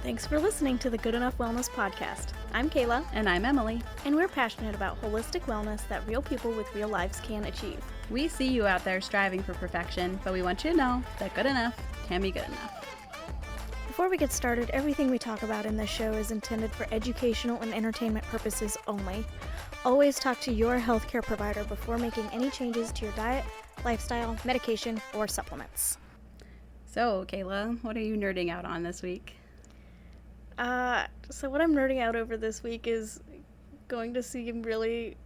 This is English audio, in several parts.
Thanks for listening to the Good Enough Wellness Podcast. I'm Kayla. And I'm Emily. And we're passionate about holistic wellness that real people with real lives can achieve. We see you out there striving for perfection, but we want you to know that good enough can be good enough. Before we get started, everything we talk about in this show is intended for educational and entertainment purposes only. Always talk to your healthcare provider before making any changes to your diet, lifestyle, medication, or supplements. So, Kayla, what are you nerding out on this week? So what I'm nerding out over this week is going to seem really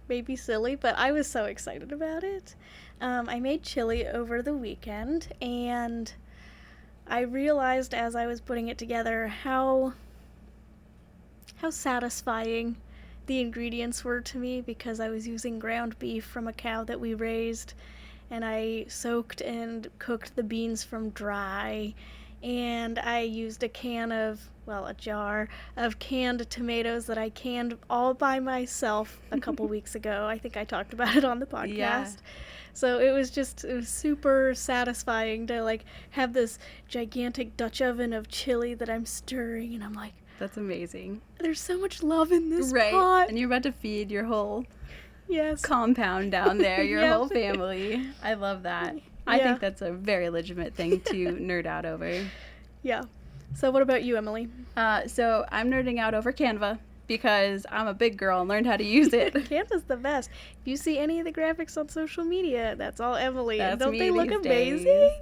maybe silly, but I was so excited about it. I made chili over the weekend, and I realized as I was putting it together how satisfying the ingredients were to me, because I was using ground beef from a cow that we raised, and I soaked and cooked the beans from dry, and I used a jar of canned tomatoes that I canned all by myself a couple weeks ago. I think I talked about it on the podcast. Yeah. So it was super satisfying to have this gigantic Dutch oven of chili that I'm stirring, and I'm like, that's amazing. There's so much love in this right. pot. And you're about to feed your whole yes. compound down there, your Yep. whole family. I love that. I think that's a very legitimate thing to nerd out over. Yeah. So what about you, Emily? So I'm nerding out over Canva because I'm a big girl and learned how to use it. Canva's the best. If you see any of the graphics on social media, that's all Emily. That's and don't me they look these amazing? days.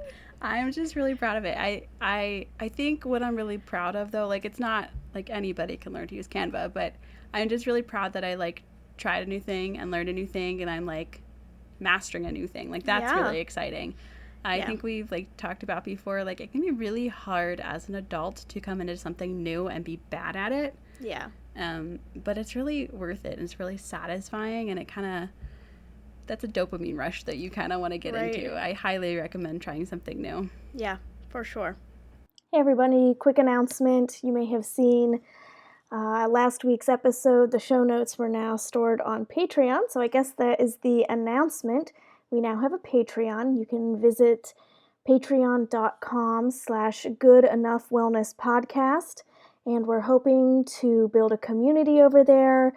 I'm just really proud of it. I think what I'm really proud of, though, it's not like anybody can learn to use Canva, but I'm just really proud that I tried a new thing and learned a new thing, and I'm mastering a new thing. That's really exciting. I think we've talked about before, it can be really hard as an adult to come into something new and be bad at it. Yeah. But it's really worth it, and it's really satisfying, and that's a dopamine rush that you kind of want to get into. I highly recommend trying something new. Yeah, for sure. Hey everybody, quick announcement. You may have seen last week's episode. The show notes were now stored on Patreon, so I guess that is the announcement. We now have a Patreon. You can visit patreon.com/goodenoughwellnesspodcast, and we're hoping to build a community over there.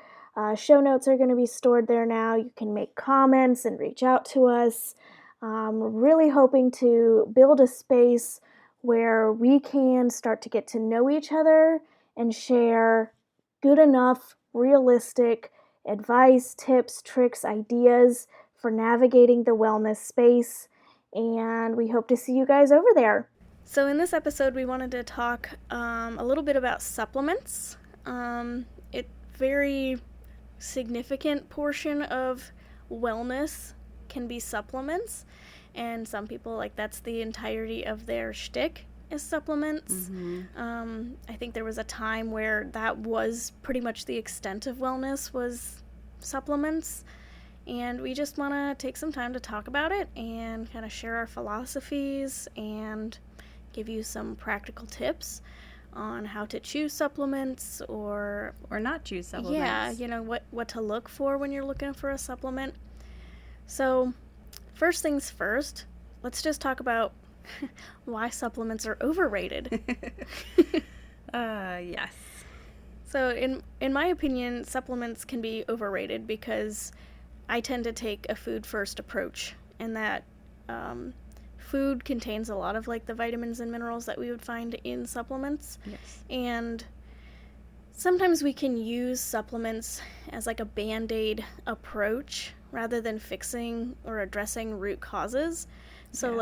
Show notes are going to be stored there now. You can make comments and reach out to us. We're really hoping to build a space where we can start to get to know each other and share good enough, realistic advice, tips, tricks, ideas for navigating the wellness space. And we hope to see you guys over there. So in this episode, we wanted to talk a little bit about supplements. Very significant portion of wellness can be supplements, and some people that's the entirety of their shtick is supplements. Mm-hmm. I think there was a time where that was pretty much the extent of wellness was supplements, and we just want to take some time to talk about it and kind of share our philosophies and give you some practical tips on how to choose supplements or not choose supplements. Yeah, what to look for when you're looking for a supplement. So, first things first, let's just talk about why supplements are overrated. Yes. So, in my opinion, supplements can be overrated because I tend to take a food-first approach, and that food contains a lot of the vitamins and minerals that we would find in supplements. Yes. And sometimes we can use supplements as a Band-Aid approach rather than fixing or addressing root causes. So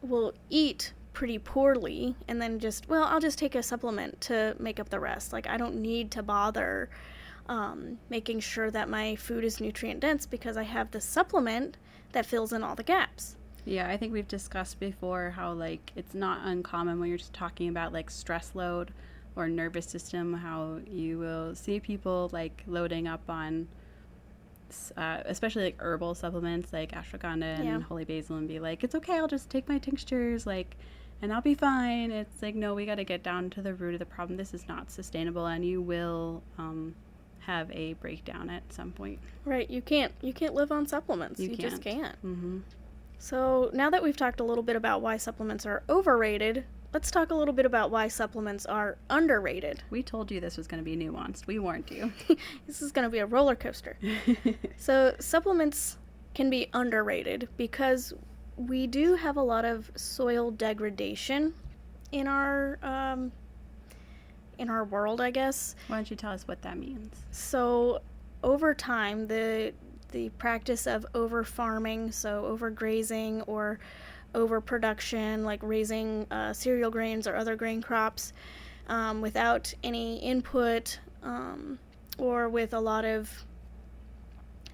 we'll eat pretty poorly and then I'll just take a supplement to make up the rest. I don't need to bother making sure that my food is nutrient dense because I have the supplement that fills in all the gaps. Yeah, I think we've discussed before how it's not uncommon when you're just talking about stress load or nervous system, how you will see people loading up on especially herbal supplements like ashwagandha and holy basil, and be it's okay, I'll just take my tinctures and I'll be fine. It's no, we got to get down to the root of the problem. This is not sustainable, and you will have a breakdown at some point. Right, you can't live on supplements. You just can't. Mm-hmm. So now that we've talked a little bit about why supplements are overrated, let's talk a little bit about why supplements are underrated. We told you this was going to be nuanced. We warned you. This is going to be a roller coaster. So supplements can be underrated because we do have a lot of soil degradation in our world, I guess. Why don't you tell us what that means? So over time, the practice of over farming, so overgrazing or overproduction, like raising cereal grains or other grain crops without any input or with a lot of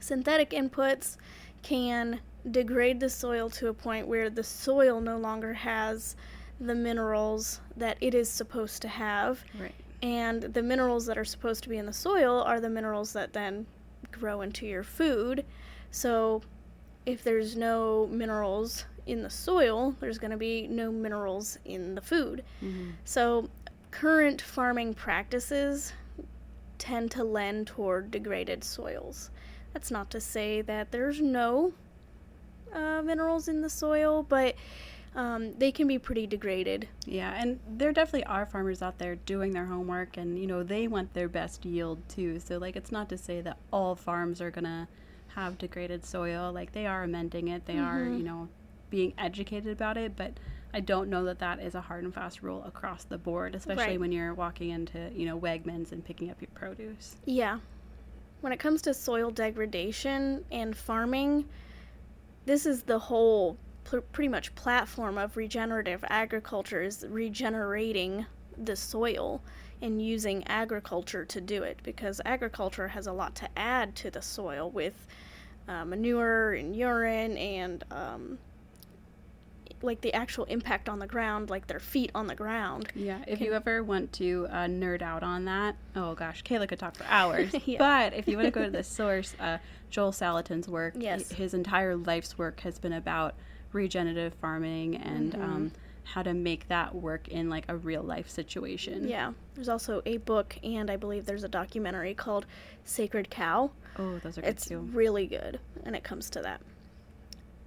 synthetic inputs, can degrade the soil to a point where the soil no longer has the minerals that it is supposed to have. Right. And the minerals that are supposed to be in the soil are the minerals that then grow into your food. So if there's no minerals in the soil, there's going to be no minerals in the food. Mm-hmm. So current farming practices tend to lend toward degraded soils. That's not to say that there's no minerals in the soil, but they can be pretty degraded. Yeah, and there definitely are farmers out there doing their homework, and they want their best yield too. So like, it's not to say that all farms are gonna have degraded soil. Like, they are amending it, they are being educated about it, but I don't know that that is a hard and fast rule across the board, especially Right. when you're walking into Wegmans and picking up your produce. Yeah. When it comes to soil degradation and farming, this is the whole pretty much platform of regenerative agriculture, is regenerating the soil and using agriculture to do it, because agriculture has a lot to add to the soil with manure and urine and like the actual impact on the ground, like their feet on the ground. Yeah, if you ever want to nerd out on that, oh gosh, Kayla could talk for hours. Yeah. But if you want to go to the source, Joel Salatin's work, Yes. his entire life's work has been about regenerative farming and how to make that work in like a real life situation. Yeah. There's also a book, and I believe there's a documentary called Sacred Cow. Oh, those are good It's too. really good when it comes to that.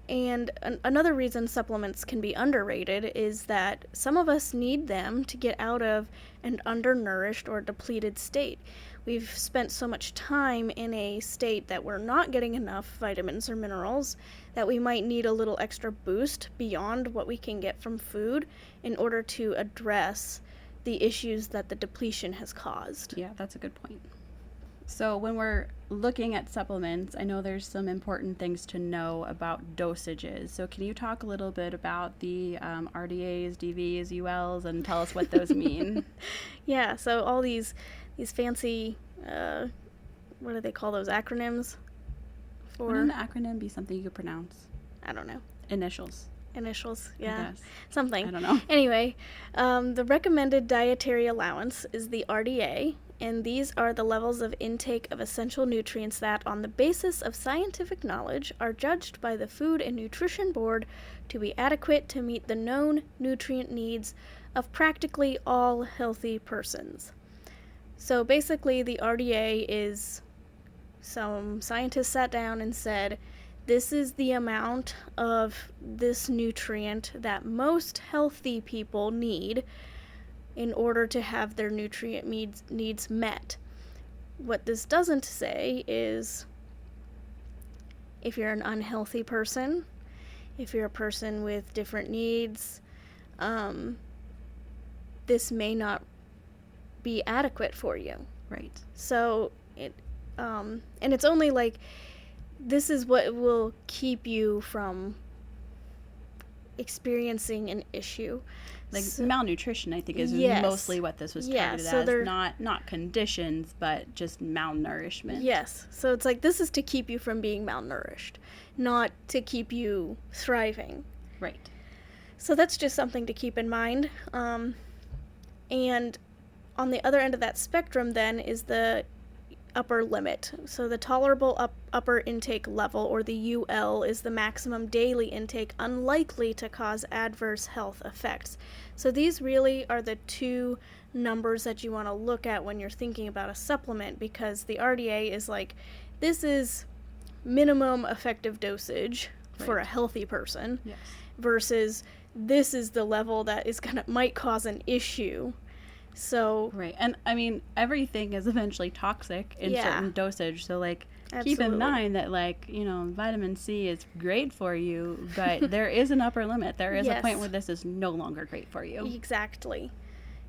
And another reason supplements can be underrated is that some of us need them to get out of an undernourished or depleted state. We've spent so much time in a state that we're not getting enough vitamins or minerals that we might need a little extra boost beyond what we can get from food in order to address the issues that the depletion has caused. Yeah, that's a good point. So when we're looking at supplements, I know there's some important things to know about dosages. So can you talk a little bit about the RDAs, DVs, ULs, and tell us what those mean? Yeah, so all these fancy, what do they call those acronyms? Wouldn't an acronym be something you could pronounce? I don't know. Initials. Initials, I yeah. guess. Something. I don't know. Anyway, the recommended dietary allowance is the RDA, and these are the levels of intake of essential nutrients that, on the basis of scientific knowledge, are judged by the Food and Nutrition Board to be adequate to meet the known nutrient needs of practically all healthy persons. So basically, the RDA is, some scientists sat down and said, this is the amount of this nutrient that most healthy people need in order to have their nutrient needs met. What this doesn't say is if you're an unhealthy person, if you're a person with different needs, this may not be adequate for you. Right. So and it's only like, this is what will keep you from experiencing an issue. Like, So- malnutrition, I think, is Yes. mostly what this was Yeah, targeted so as. they're- Not conditions, but just malnourishment. Yes. So it's like, this is to keep you from being malnourished, not to keep you thriving. Right. So that's just something to keep in mind. And on the other end of that spectrum then is the upper limit. So the tolerable upper intake level, or the UL, is the maximum daily intake unlikely to cause adverse health effects. So these really are the two numbers that you want to look at when you're thinking about a supplement, because the RDA is like, this is minimum effective dosage for a Right. healthy person, Yes. versus this is the level that might cause an issue. So Right. And I mean, everything is eventually toxic in certain dosage. So, like, keep in mind that, like, you know, vitamin C is great for you, but there is an upper limit. There is a point where this is no longer great for you. Exactly.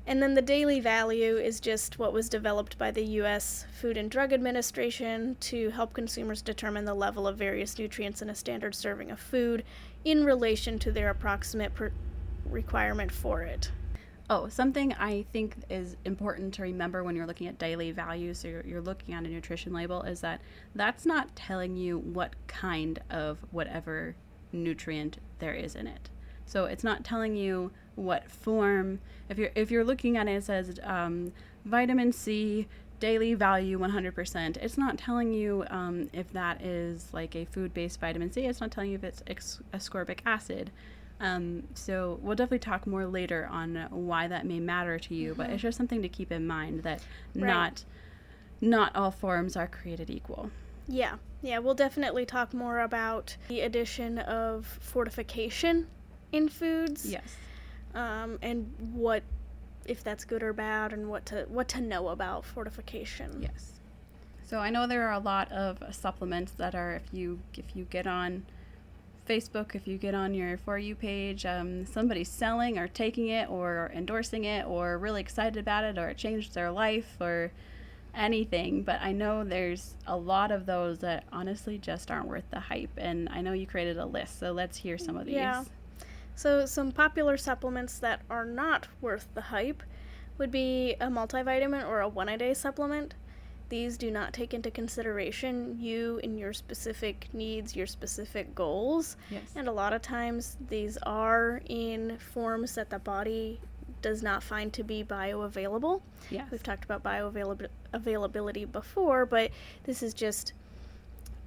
And then the daily value is just what was developed by the U.S. Food and Drug Administration to help consumers determine the level of various nutrients in a standard serving of food in relation to their approximate requirement for it. Oh, something I think is important to remember when you're looking at daily values, so you're looking at a nutrition label, is that that's not telling you what kind of whatever nutrient there is in it. So it's not telling you what form. If you're looking at it, it says vitamin C daily value 100%. It's not telling you if that is like a food-based vitamin C. It's not telling you if it's ascorbic acid. So we'll definitely talk more later on why that may matter to you, but it's just something to keep in mind that not all forms are created equal. Yeah, we'll definitely talk more about the addition of fortification in foods. Yes. And what, if that's good or bad, and what to know about fortification. Yes. So I know there are a lot of supplements that are, if you get on Facebook, if you get on your For You page, somebody's selling or taking it or endorsing it or really excited about it, or it changed their life or anything. But I know there's a lot of those that honestly just aren't worth the hype. And I know you created a list, so let's hear some of these. Yeah. So some popular supplements that are not worth the hype would be a multivitamin or a one-a-day supplement. These do not take into consideration you and your specific needs, your specific goals. Yes. And a lot of times these are in forms that the body does not find to be bioavailable. Yes. We've talked about bioavailability before, but this is just,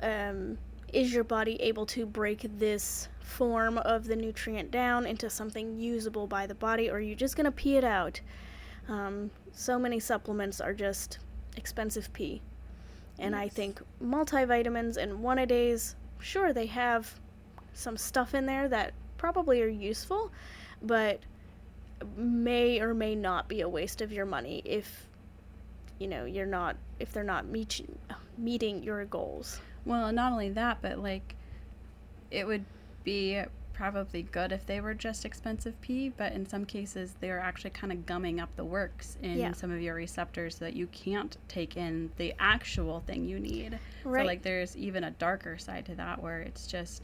is your body able to break this form of the nutrient down into something usable by the body, or are you just going to pee it out? So many supplements are just expensive pee. And I think multivitamins and one-a-days, sure, they have some stuff in there that probably are useful, but may or may not be a waste of your money if they're not meeting your goals. Well, not only that, but like it would be probably good if they were just expensive pee, but in some cases they're actually kind of gumming up the works in some of your receptors so that you can't take in the actual thing you need. Right. So like there's even a darker side to that where it's just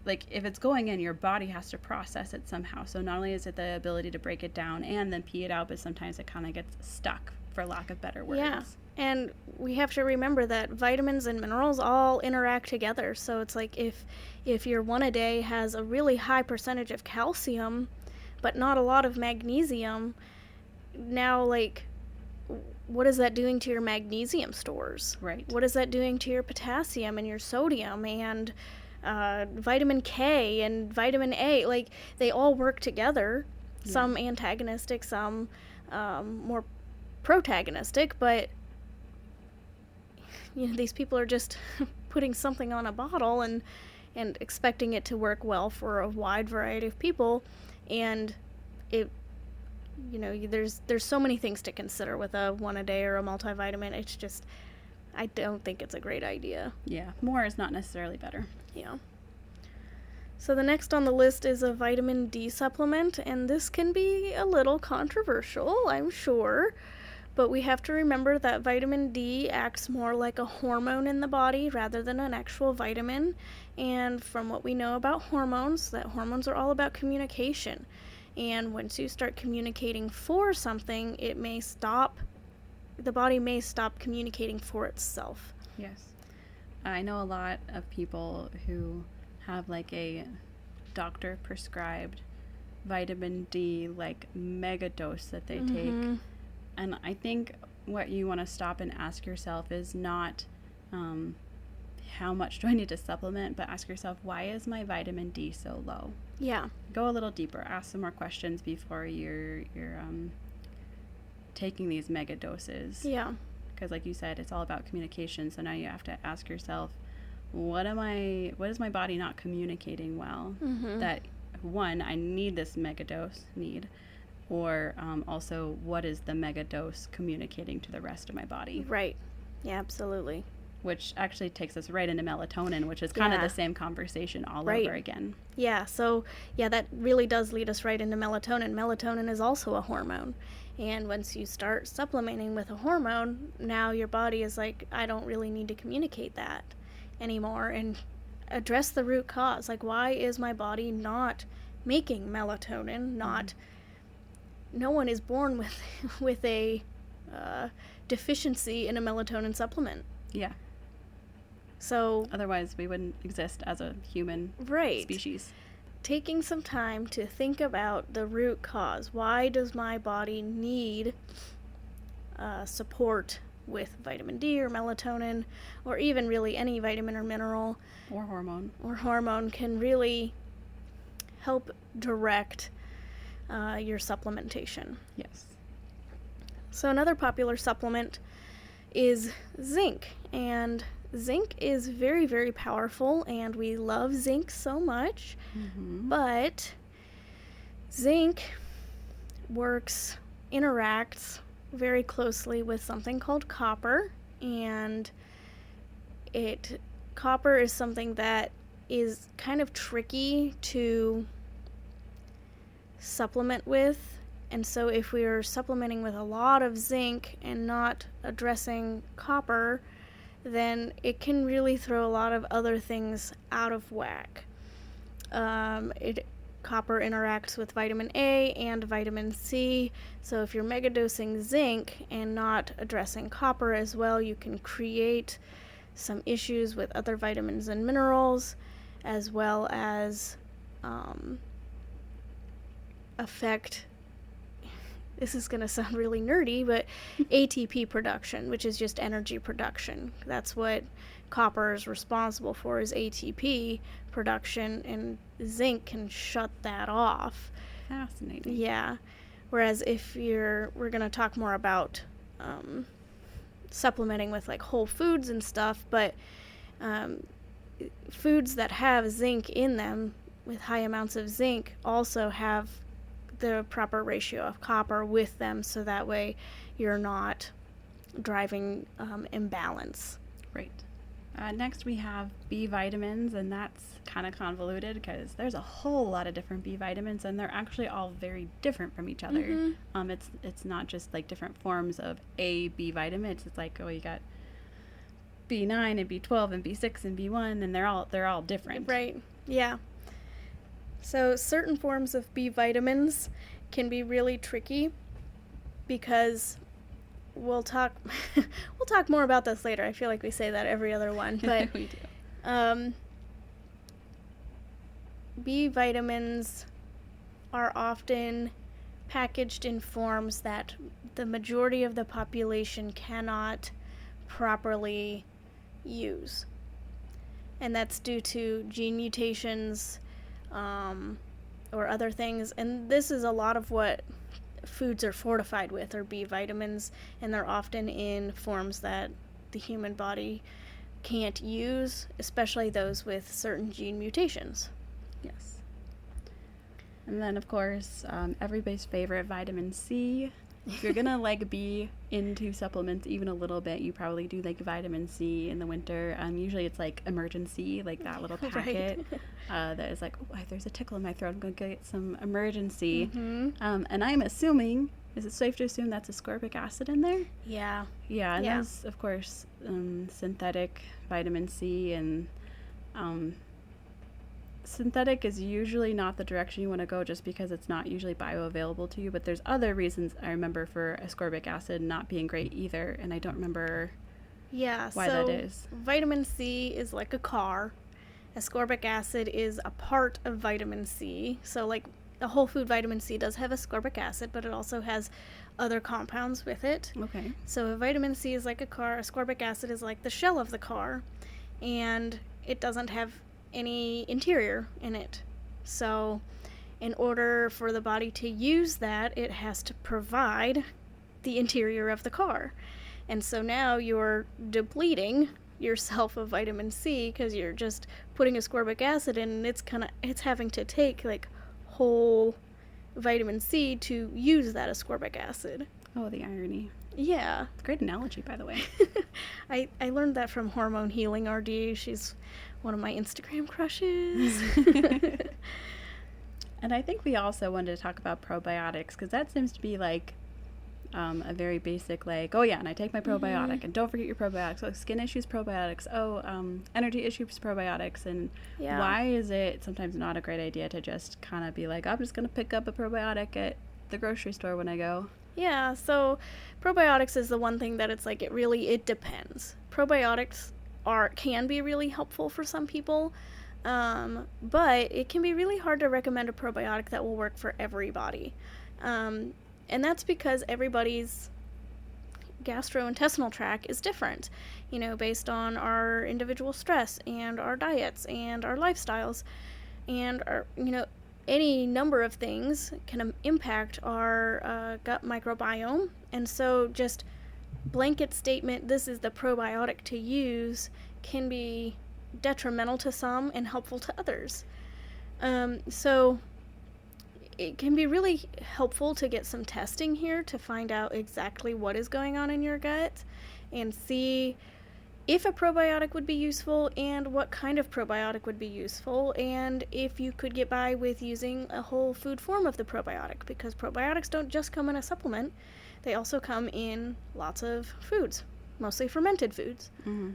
like if it's going in, your body has to process it somehow. So not only is it the ability to break it down and then pee it out, but sometimes it kind of gets stuck, for lack of better words. Yeah. And we have to remember that vitamins and minerals all interact together. So it's like if your one-a-day has a really high percentage of calcium, but not a lot of magnesium, now, like, what is that doing to your magnesium stores? Right. What is that doing to your potassium and your sodium and vitamin K and vitamin A? Like, they all work together. Yeah. Some antagonistic, some more protagonistic, but these people are just putting something on a bottle and expecting it to work well for a wide variety of people, and it, there's so many things to consider with a one-a-day or a multivitamin. It's just, I don't think it's a great idea. Yeah, more is not necessarily better. Yeah. So the next on the list is a vitamin D supplement, and this can be a little controversial, I'm sure. But we have to remember that vitamin D acts more like a hormone in the body rather than an actual vitamin. And from what we know about hormones, that hormones are all about communication. And once you start communicating for something, the body may stop communicating for itself. Yes. I know a lot of people who have like a doctor prescribed vitamin D like mega dose that they take. And I think what you want to stop and ask yourself is not how much do I need to supplement, but ask yourself, why is my vitamin D so low? Yeah. Go a little deeper. Ask some more questions before you're taking these mega doses. Yeah. Because like you said, it's all about communication. So now you have to ask yourself, what is my body not communicating well that one, I need this mega dose, or also what is the mega dose communicating to the rest of my body? Right. Yeah, absolutely. Which actually takes us right into melatonin, which is kind of the same conversation all over again. Yeah, so that really does lead us right into melatonin. Melatonin is also a hormone. And once you start supplementing with a hormone, now your body is like, I don't really need to communicate that anymore, and address the root cause. Like, why is my body not making melatonin? No one is born with a deficiency in a melatonin supplement. Yeah. So otherwise we wouldn't exist as a human species. Taking some time to think about the root cause. Why does my body need support with vitamin D or melatonin, or even really any vitamin or mineral or hormone can really help direct your supplementation. Yes. So another popular supplement is zinc, and zinc is very, very powerful, and we love zinc so much. Mm-hmm. But zinc interacts very closely with something called copper, and copper is something that is kind of tricky to supplement with. And so if we are supplementing with a lot of zinc and not addressing copper, then it can really throw a lot of other things out of whack. Copper interacts with vitamin A and vitamin C, so if you're megadosing zinc and not addressing copper as well, you can create some issues with other vitamins and minerals, as well as affect, this is going to sound really nerdy, but ATP production, which is just energy production. That's what copper is responsible for, is ATP production, and zinc can shut that off. Fascinating. Yeah. Whereas we're going to talk more about supplementing with like whole foods and stuff, but foods that have zinc in them with high amounts of zinc also have the proper ratio of copper with them, so that way you're not driving imbalance. Right. Next we have B vitamins, and that's kind of convoluted because there's a whole lot of different B vitamins, and they're actually all very different from each other. Mm-hmm. It's not just like different forms of a B vitamin. It's like, oh, you got B9 and B12 and B6 and B1, and they're all different. Right. Yeah. So certain forms of B vitamins can be really tricky because we'll talk more about this later. I feel like we say that every other one, but we do. B vitamins are often packaged in forms that the majority of the population cannot properly use. And that's due to gene mutations, or other things, and this is a lot of what foods are fortified with, are B vitamins, and they're often in forms that the human body can't use, especially those with certain gene mutations. Yes. And then, of course, everybody's favorite, vitamin C. If you're gonna be into supplements even a little bit, you probably do like vitamin C in the winter. Usually it's like Emergen-C, like that little packet that is like, oh, there's a tickle in my throat, I'm gonna get some Emergen-C. Mm-hmm. And I'm assuming, is it safe to assume that's ascorbic acid in there? Yeah. Yeah, and there's of course synthetic vitamin C, and synthetic is usually not the direction you want to go, just because it's not usually bioavailable to you, but there's other reasons I remember for ascorbic acid not being great either, and I don't remember why that is. Vitamin C is like a car. Ascorbic acid is a part of vitamin C. So like a whole food vitamin C does have ascorbic acid, but it also has other compounds with it. Okay. So vitamin C is like a car, ascorbic acid is like the shell of the car, and it doesn't have any interior in it. So in order for the body to use that, it has to provide the interior of the car. And so now you're depleting yourself of vitamin C because you're just putting ascorbic acid in, and it's having to take like whole vitamin C to use that ascorbic acid. Oh, the irony. Yeah. It's a great analogy, by the way. I learned that from Hormone Healing RD. She's one of my Instagram crushes. And I think we also wanted to talk about probiotics, because that seems to be like a very basic, like, oh yeah, and I take my probiotic, and don't forget your probiotics. Oh, skin issues, probiotics. Oh, energy issues, probiotics. And why is it sometimes not a great idea to just kind of be like, I'm just going to pick up a probiotic at the grocery store when I go? Yeah, so probiotics is the one thing that it's like, it depends. Probiotics can be really helpful for some people, but it can be really hard to recommend a probiotic that will work for everybody. And that's because everybody's gastrointestinal tract is different, based on our individual stress and our diets and our lifestyles and our, any number of things can impact our gut microbiome. And so just blanket statement, this is the probiotic to use, can be detrimental to some and helpful to others. So it can be really helpful to get some testing here to find out exactly what is going on in your gut and see if a probiotic would be useful and what kind of probiotic would be useful, and if you could get by with using a whole food form of the probiotic, because probiotics don't just come in a supplement, they also come in lots of foods, mostly fermented foods. Mm-hmm.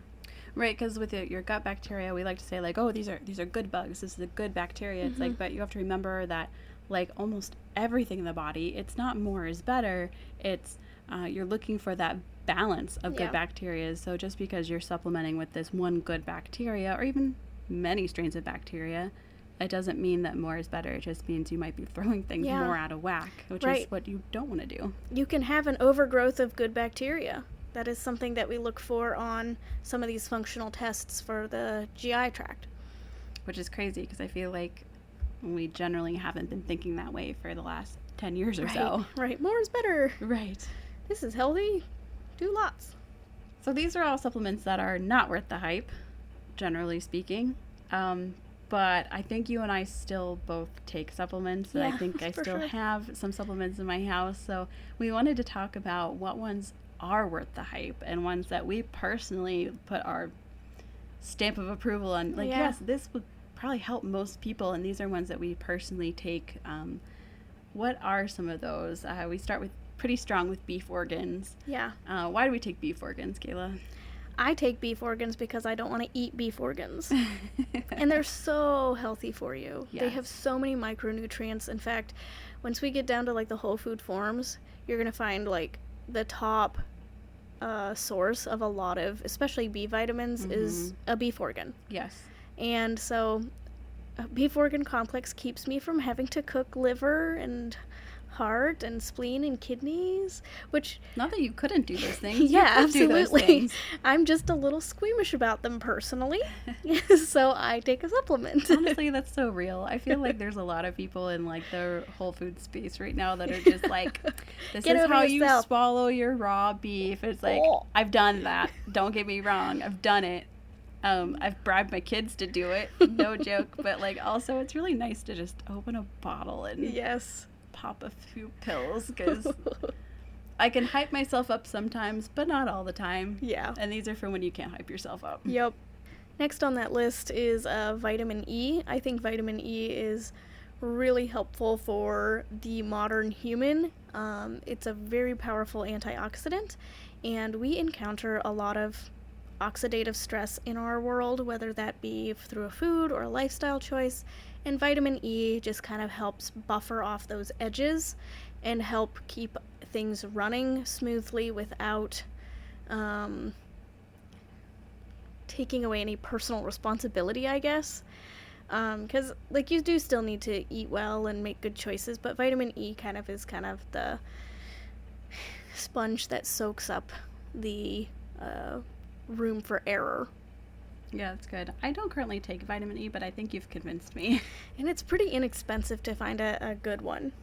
Right, because with your gut bacteria, we like to say like, oh, these are good bugs, this is a good bacteria. It's like, but you have to remember that like almost everything in the body, it's not more is better, it's you're looking for that balance of good bacteria. So just because you're supplementing with this one good bacteria or even many strains of bacteria, it doesn't mean that more is better. It just means you might be throwing things more out of whack, which is what you don't want to do. You can have an overgrowth of good bacteria. That is something that we look for on some of these functional tests for the GI tract. Which is crazy, because I feel like we generally haven't been thinking that way for the last 10 years or so. Right, more is better. Right. This is healthy. Do lots. So these are all supplements that are not worth the hype, generally speaking. But I think you and I still both take supplements. And I think I still have some supplements in my house. So we wanted to talk about what ones are worth the hype and ones that we personally put our stamp of approval on. Like, yes, this would probably help most people. And these are ones that we personally take. What are some of those? We start with pretty strong with beef organs. Yeah. Why do we take beef organs, Kayla? I take beef organs because I don't want to eat beef organs. And they're so healthy for you. Yes. They have so many micronutrients. In fact, once we get down to like the whole food forms, you're going to find like the top source of a lot of, especially B vitamins, is a beef organ. Yes. And so a beef organ complex keeps me from having to cook liver and heart and spleen and kidneys, which... Not that you couldn't do those things. Yeah, absolutely. I'm just a little squeamish about them personally, so I take a supplement. Honestly, that's so real. I feel like there's a lot of people in like the whole food space right now that are just like, this is how you swallow your raw beef. It's like, I've done that. Don't get me wrong. I've done it. I've bribed my kids to do it. No joke. But like, also, it's really nice to just open a bottle and... Yes. Pop a few pills, because I can hype myself up sometimes, but not all the time. Yeah. And these are for when you can't hype yourself up. Yep. Next on that list is vitamin E. I think vitamin E is really helpful for the modern human. It's a very powerful antioxidant, and we encounter a lot of oxidative stress in our world, whether that be through a food or a lifestyle choice. And vitamin E just kind of helps buffer off those edges and help keep things running smoothly without taking away any personal responsibility, I guess. Because like, you do still need to eat well and make good choices, but vitamin E is kind of the sponge that soaks up the room for error. Yeah, that's good. I don't currently take vitamin E, but I think you've convinced me. And it's pretty inexpensive to find a good one.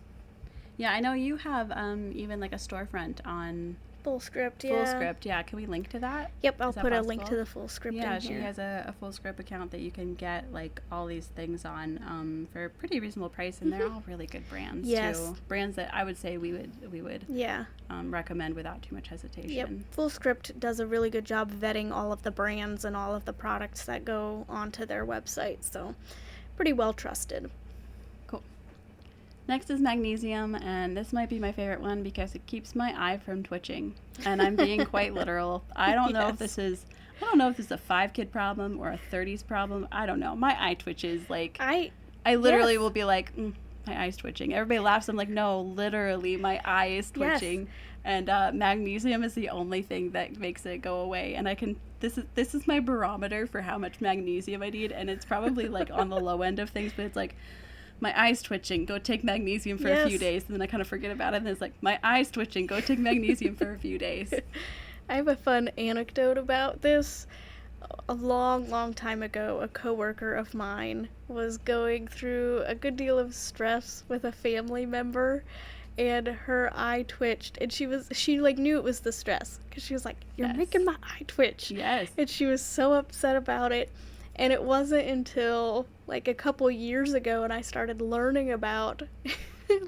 Yeah, I know you have even like a storefront on Full Script, Full Script, yeah. Can we link to that? Yep, I'll Is that put a link possible? to the Full Script Yeah, in she here. has a Full Script account that you can get like all these things on for a pretty reasonable price, and they're all really good brands Yes. too. Brands that I would say we would Yeah. recommend without too much hesitation. Yep. Full Script does a really good job vetting all of the brands and all of the products that go onto their website, so pretty well trusted. Cool. Next is magnesium, and this might be my favorite one because it keeps my eye from twitching. And I'm being quite literal. I don't know if this is a 5-kid problem or a 30s problem. I don't know. My eye twitches. Like I literally will be like, my eye's twitching. Everybody laughs. I'm like, no, literally, my eye is twitching. Yes. And magnesium is the only thing that makes it go away. And I can. This is my barometer for how much magnesium I need, and it's probably like on the low end of things, but it's like, my eye's twitching, go take magnesium for a few days, and then I kind of forget about it, and it's like, my eye's twitching, go take magnesium for a few days. I have a fun anecdote about this. A long time ago, a coworker of mine was going through a good deal of stress with a family member, and her eye twitched, and she like knew it was the stress, because she was like, you're making my eye twitch. Yes. And she was so upset about it. And it wasn't until like a couple years ago and I started learning about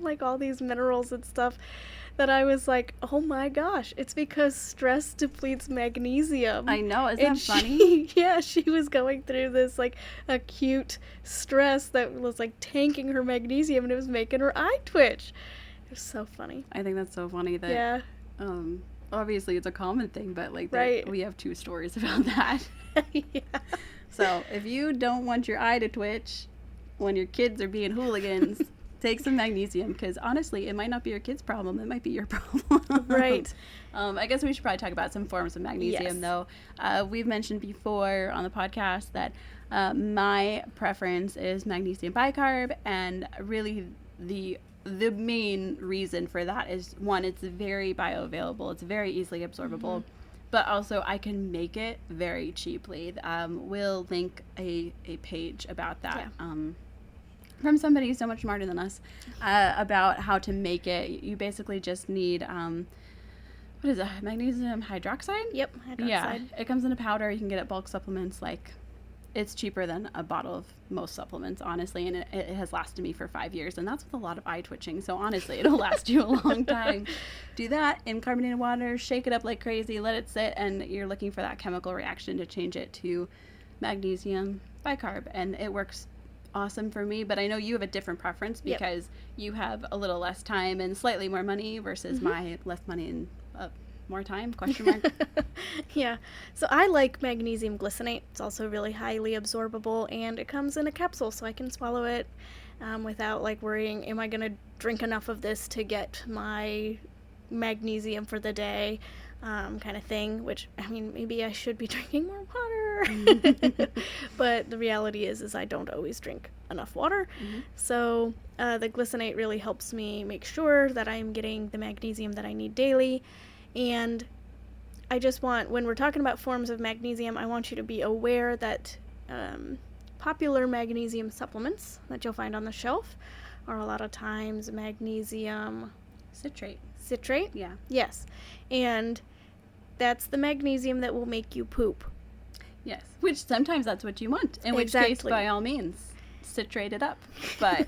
like all these minerals and stuff that I was like, oh my gosh, it's because stress depletes magnesium. I know, isn't that funny? She was going through this like acute stress that was like tanking her magnesium, and it was making her eye twitch. It was so funny. I think that's so funny that obviously it's a common thing, but like we have 2 stories about that. Yeah. So if you don't want your eye to twitch when your kids are being hooligans, take some magnesium, because honestly, it might not be your kid's problem. It might be your problem. Right. I guess we should probably talk about some forms of magnesium, though. We've mentioned before on the podcast that my preference is magnesium bicarb, and really the main reason for that is, one, it's very bioavailable. It's very easily absorbable. Mm-hmm. But also, I can make it very cheaply. We'll link a page about that from somebody so much smarter than us about how to make it. You basically just need, what is it, magnesium hydroxide? Yep, hydroxide. Yeah, it comes in a powder. You can get it bulk supplements. Like, it's cheaper than a bottle of most supplements, honestly, and it has lasted me for 5 years, and that's with a lot of eye twitching, so honestly, it'll last you a long time. Do that in carbonated water, shake it up like crazy, let it sit, and you're looking for that chemical reaction to change it to magnesium bicarb, and it works awesome for me. But I know you have a different preference because you have a little less time and slightly more money versus my less money and more time, question mark. Yeah, so I like magnesium glycinate. It's also really highly absorbable, and it comes in a capsule, so I can swallow it without like worrying, am I gonna drink enough of this to get my magnesium for the day, kind of thing, which, I mean, maybe I should be drinking more water. But the reality is I don't always drink enough water. So the glycinate really helps me make sure that I'm getting the magnesium that I need daily. And I just want, when we're talking about forms of magnesium, I want you to be aware that popular magnesium supplements that you'll find on the shelf are a lot of times magnesium citrate. Yeah. Yes. And that's the magnesium that will make you poop. Yes. Which sometimes that's what you want. In which case, by all means, citrate it up. But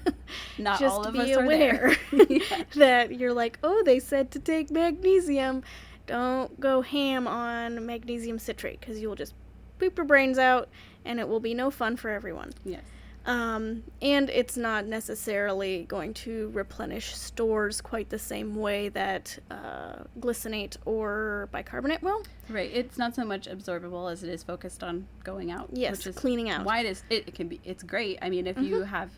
not just all of be us are aware there. that you're like, oh, they said to take magnesium. Don't go ham on magnesium citrate, because you will just poop your brains out, and it will be no fun for everyone. Yes. And it's not necessarily going to replenish stores quite the same way that glycinate or bicarbonate will. Right. It's not so much absorbable as it is focused on going out. Yes, which is cleaning out. Why it can be. It's great. I mean, if you have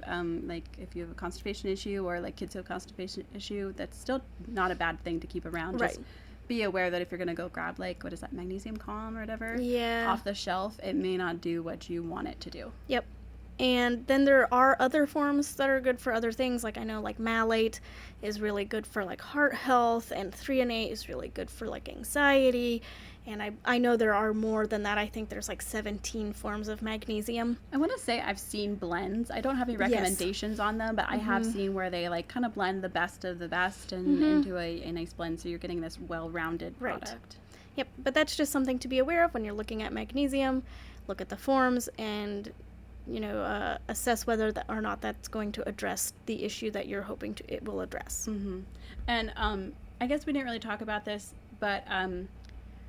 if you have a constipation issue, or like kids who have a constipation issue, that's still not a bad thing to keep around. Right. Just be aware that if you're going to go grab, like, what is that, magnesium calm or whatever, off the shelf, it may not do what you want it to do. Yep. And then there are other forms that are good for other things. Like, I know, like, malate is really good for, like, heart health, and threonate is really good for, like, anxiety. And I know there are more than that. I think there's like 17 forms of magnesium. I want to say I've seen blends. I don't have any Yes. recommendations on them, but I have seen where they like kind of blend the best of the best and into a nice blend, so you're getting this well-rounded Right. product. Yep, but that's just something to be aware of when you're looking at magnesium. Look at the forms and, assess whether or not that's going to address the issue that you're hoping it will address. And I guess we didn't really talk about this, but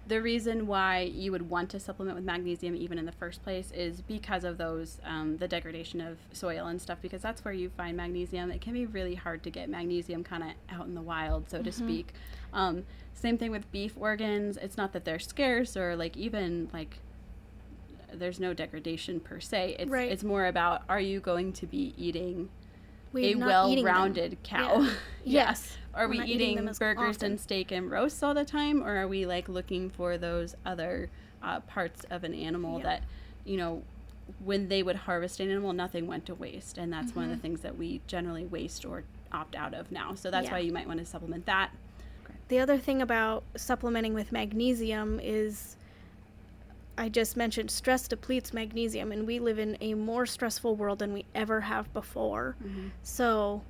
the reason why you would want to supplement with magnesium even in the first place is because of those, the degradation of soil and stuff, because that's where you find magnesium. It can be really hard to get magnesium kind of out in the wild, so to speak. Same thing with beef organs. It's not that they're scarce or like even like there's no degradation per se. It's, Right. it's more about, are you going to be eating We're a not eating them. well-rounded cow? Yeah. Yes. Are We're we not eating them eating as burgers often. and steak and roasts all the time, or are we like looking for those other parts of an animal Yeah. that, when they would harvest an animal, nothing went to waste, and that's one of the things that we generally waste or opt out of now. So that's Yeah. why you might want to supplement that. The other thing about supplementing with magnesium is, I just mentioned, stress depletes magnesium, and we live in a more stressful world than we ever have before. So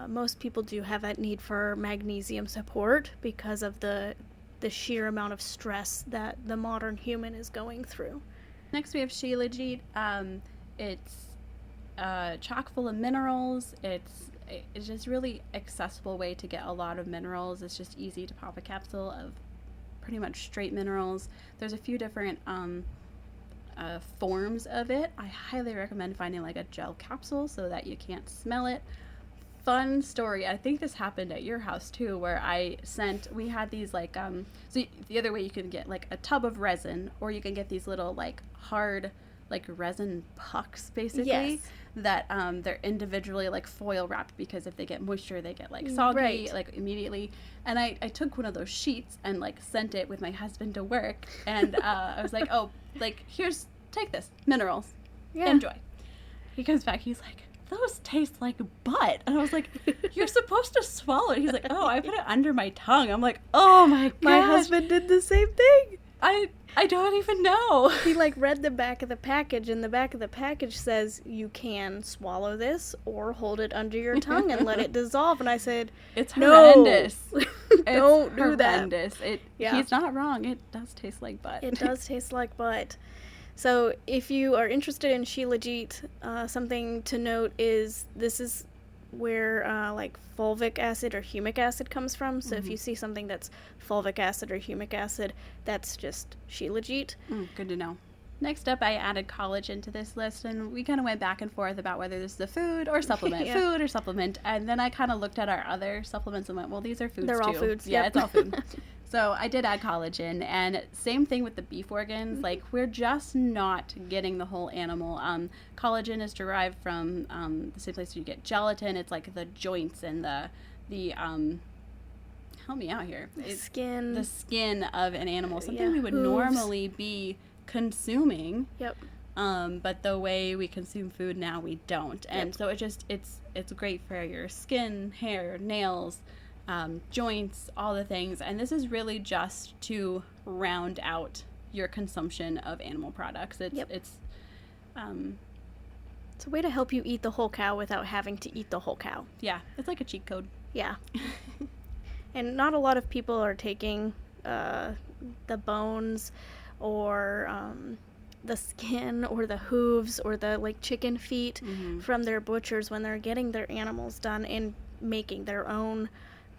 most people do have that need for magnesium support because of the sheer amount of stress that the modern human is going through. Next, we have Shilajit. It's chock full of minerals. It's just really accessible way to get a lot of minerals. It's just easy to pop a capsule of pretty much straight minerals. There's a few different forms of it. I highly recommend finding like a gel capsule so that you can't smell it. Fun story. I think this happened at your house too, where we had these like, the other way you can get like a tub of resin, or you can get these little like hard like resin pucks basically. Yes. That they're individually like foil wrapped, because if they get moisture they get like soggy Right. like immediately. And I took one of those sheets and like sent it with my husband to work, and I was like, oh, like take this, minerals, enjoy. He comes back, he's like, those taste like butt. And I was like, you're supposed to swallow it. He's like, oh, I put it under my tongue. I'm like, oh my gosh. My husband did the same thing. I don't even know. He like read the back of the package, and the back of the package says you can swallow this or hold it under your tongue and let it dissolve. And I said, It's no. horrendous. Don't do that. Horrendous. Yeah. He's not wrong. It does taste like butt. It does taste like butt. So if you are interested in Shilajit, something to note is this is where like fulvic acid or humic acid comes from. So if you see something that's fulvic acid or humic acid, that's just Shilajit. Good to know. Next up, I added collagen to this list, and we kind of went back and forth about whether this is a food or supplement, Yeah. food or supplement. And then I kind of looked at our other supplements and went, well, these are foods They're all too. foods, Yeah, yep. it's all food. So I did add collagen, and same thing with the beef organs. Like, we're just not getting the whole animal. Collagen is derived from the same place you get gelatin. It's like the joints and the help me out here. The skin. The skin of an animal, something Yeah, we would hooves. normally be consuming. Yep. But the way we consume food now, we don't. And Yep. so it's great for your skin, hair, nails, joints, all the things. And this is really just to round out your consumption of animal products. Yep. It's It's a way to help you eat the whole cow without having to eat the whole cow. yeah, it's like a cheat code. Yeah. And not a lot of people are taking the bones or the skin or the hooves or the like chicken feet from their butchers when they're getting their animals done and making their own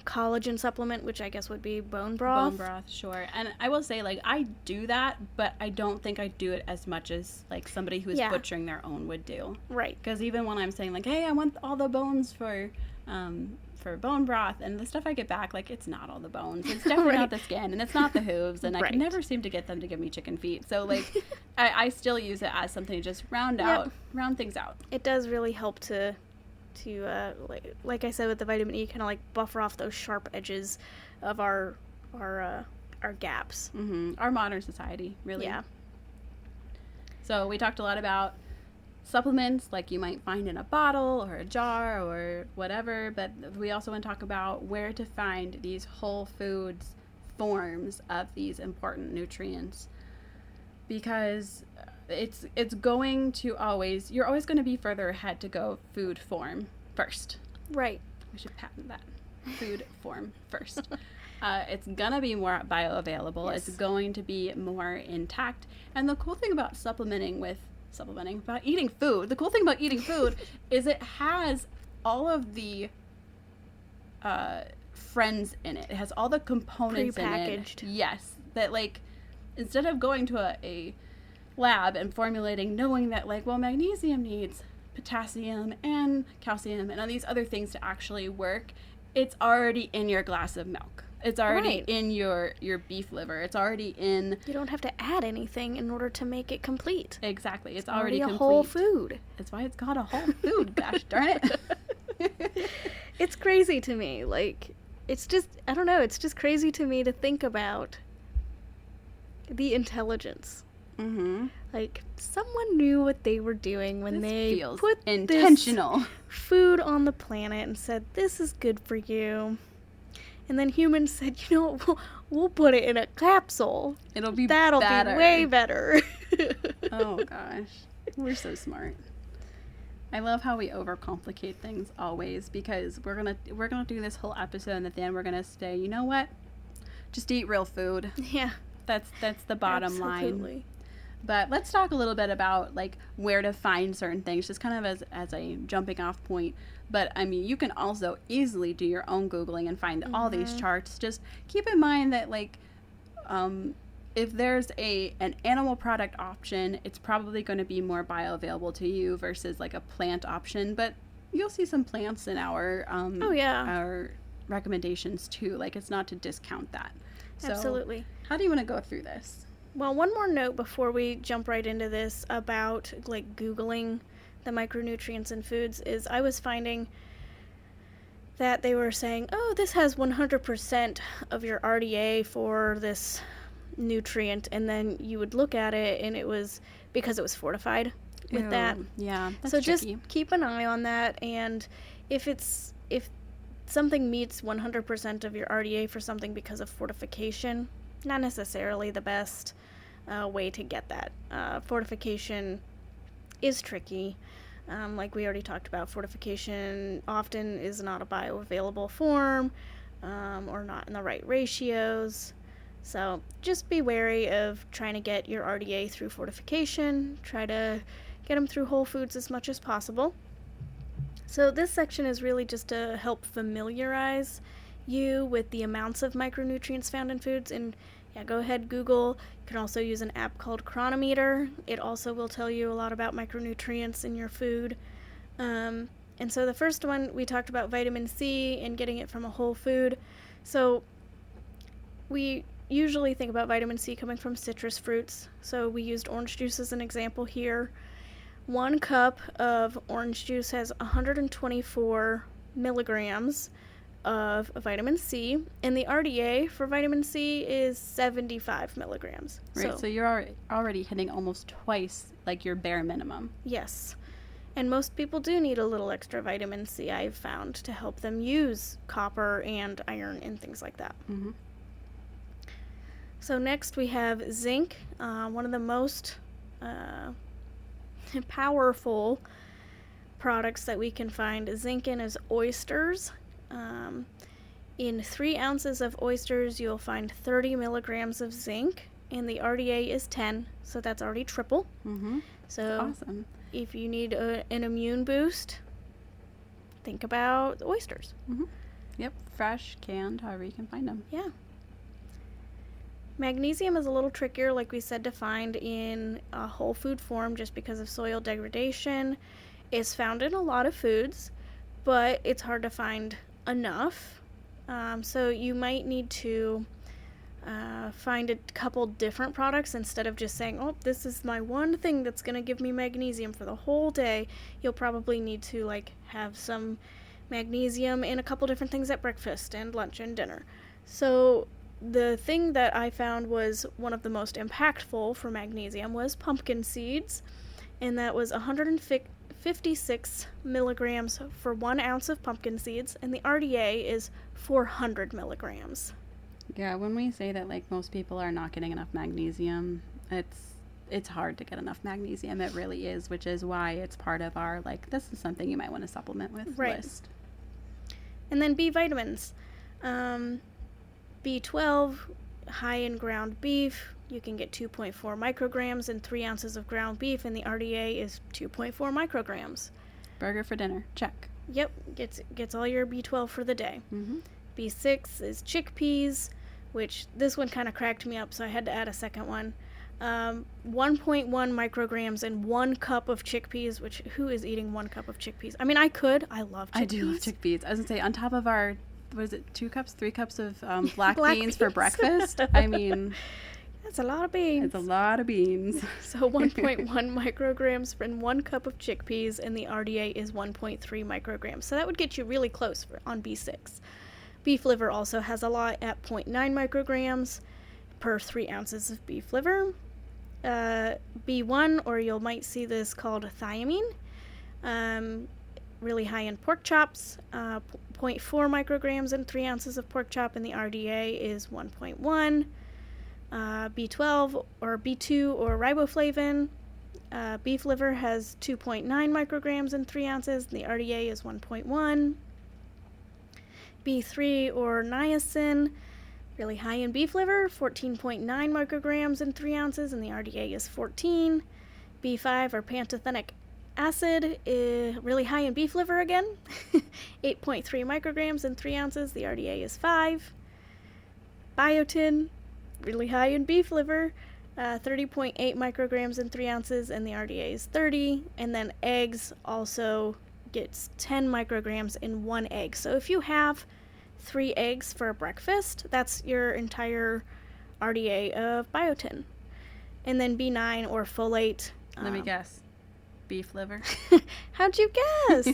collagen supplement, which I guess would be bone broth. Bone broth, sure. And I will say, like, I do that, but I don't think I do it as much as, like, somebody who is Yeah. butchering their own would do. Right. Because even when I'm saying, like, hey, I want all the bones for bone broth, and the stuff I get back, like, it's not all the bones. It's definitely Right. not the skin, and it's not the hooves, and I Right. can never seem to get them to give me chicken feet. So, like, I still use it as something to just round things out. It does really help to like I said with the vitamin E, kind of like buffer off those sharp edges of our gaps. Our modern society, really. Yeah. So we talked a lot about supplements like you might find in a bottle or a jar or whatever, but we also want to talk about where to find these whole foods forms of these important nutrients, because it's going to always, you're always going to be further ahead to go food form first. Right. We should patent that. Food form first. It's gonna be more bioavailable. Yes. It's going to be more intact. And the cool thing about eating food, the cool thing about eating food is it has all of the friends in it. It has all the components in it. Prepackaged. Yes. That, like, instead of going to a lab and formulating, knowing that, like, well, magnesium needs potassium and calcium and all these other things to actually work, it's already in your glass of milk. It's already Right. in your beef liver. It's already in... You don't have to add anything in order to make it complete. Exactly. It's Already already a complete. whole food. That's why it's called a whole food. Gosh darn it. It's crazy to me. Like, it's just, I don't know, it's just crazy to me to think about the intelligence. Mm-hmm. Like, someone knew what they were doing when This they feels put intentional. this food on the planet and said, this is good for you. And then humans said, you know what, we'll put it in a capsule. It'll be That'll better. be way better. Oh gosh, we're so smart. I love how we overcomplicate things always, because we're gonna do this whole episode and at the end we're gonna say, you know what? Just eat real food. Yeah. That's the bottom line. Absolutely. But let's talk a little bit about, like, where to find certain things, just kind of as a jumping off point. But I mean, you can also easily do your own Googling and find all these charts. Just keep in mind that, like, if there's an animal product option, it's probably going to be more bioavailable to you versus, like, a plant option. But you'll see some plants in our Oh, yeah. our recommendations too. Like, it's not to discount that. So, Absolutely. how do you want to go through this? Well, one more note before we jump right into this about, like, Googling the micronutrients in foods is I was finding that they were saying, oh, this has 100% of your RDA for this nutrient, and then you would look at it and it was because it was fortified with that. Yeah, that's So tricky. just keep an eye on that, and if something meets 100% of your RDA for something because of fortification, not necessarily the best way to get that. Fortification is tricky. Like we already talked about, fortification often is not a bioavailable form or not in the right ratios. So just be wary of trying to get your RDA through fortification. Try to get them through whole foods as much as possible. So this section is really just to help familiarize you with the amounts of micronutrients found in foods. And yeah, go ahead, Google. You can also use an app called Chronometer. It also will tell you a lot about micronutrients in your food. And so the first one, we talked about vitamin C and getting it from a whole food. So we usually think about vitamin C coming from citrus fruits. So we used orange juice as an example here. 1 cup of orange juice has 124 milligrams of vitamin C, and the RDA for vitamin C is 75 milligrams. Right, so you're already hitting almost twice, like, your bare minimum. Yes. And most people do need a little extra vitamin C, I've found, to help them use copper and iron and things like that. Mm-hmm. So next we have zinc, one of the most powerful products that we can find zinc in is oysters. In 3 ounces of oysters, you'll find 30 milligrams of zinc, and the RDA is 10, so that's already triple. Mm-hmm. So Awesome. if you need an immune boost, think about oysters. Mm-hmm. Yep, fresh, canned, however you can find them. Yeah. Magnesium is a little trickier, like we said, to find in a whole food form just because of soil degradation. It's found in a lot of foods, but it's hard to find enough. So you might need to find a couple different products instead of just saying, oh, this is my one thing that's going to give me magnesium for the whole day. You'll probably need to, like, have some magnesium in a couple different things at breakfast and lunch and dinner. So the thing that I found was one of the most impactful for magnesium was pumpkin seeds, and that was 156 milligrams for 1 ounce of pumpkin seeds, and the RDA is 400 milligrams. Yeah, when we say that like most people are not getting enough magnesium, it's hard to get enough magnesium. It really is, which is why it's part of our like this is something you might want to supplement with list. And then B vitamins. B12, high in ground beef. You can get 2.4 micrograms in 3 ounces of ground beef, and the RDA is 2.4 micrograms. Burger for dinner, check. Yep, gets all your B12 for the day. B6 is chickpeas, which this one kind of cracked me up, so I had to add a second one. 1.1 micrograms in 1 cup of chickpeas, which who is eating 1 cup of chickpeas? I mean, I could. I love chickpeas. I do love chickpeas. I was going to say, on top of our, what is it, 2 cups, 3 cups of black beans for breakfast? I mean... That's a lot of beans. It's a lot of beans. So 1.1 micrograms in 1 cup of chickpeas, and the RDA is 1.3 micrograms. So that would get you really close on B6. Beef liver also has a lot at 0.9 micrograms per 3 ounces of beef liver. B1, or you might see this called thiamine, really high in pork chops, 0.4 micrograms in 3 ounces of pork chop, and the RDA is 1.1. B12 or B2 or riboflavin. Beef liver has 2.9 micrograms in 3 ounces, and the RDA is 1.1. B3 or niacin, really high in beef liver, 14.9 micrograms in 3 ounces, and the RDA is 14. B5 or pantothenic acid, really high in beef liver again, 8.3 micrograms in 3 ounces, the RDA is 5. Biotin, really high in beef liver, 30.8 micrograms in 3 ounces, and the RDA is 30. And then eggs also gets 10 micrograms in 1 egg. So if you have 3 eggs for breakfast, that's your entire RDA of biotin. And then B9 or folate. Let me guess. Beef liver. How'd you guess?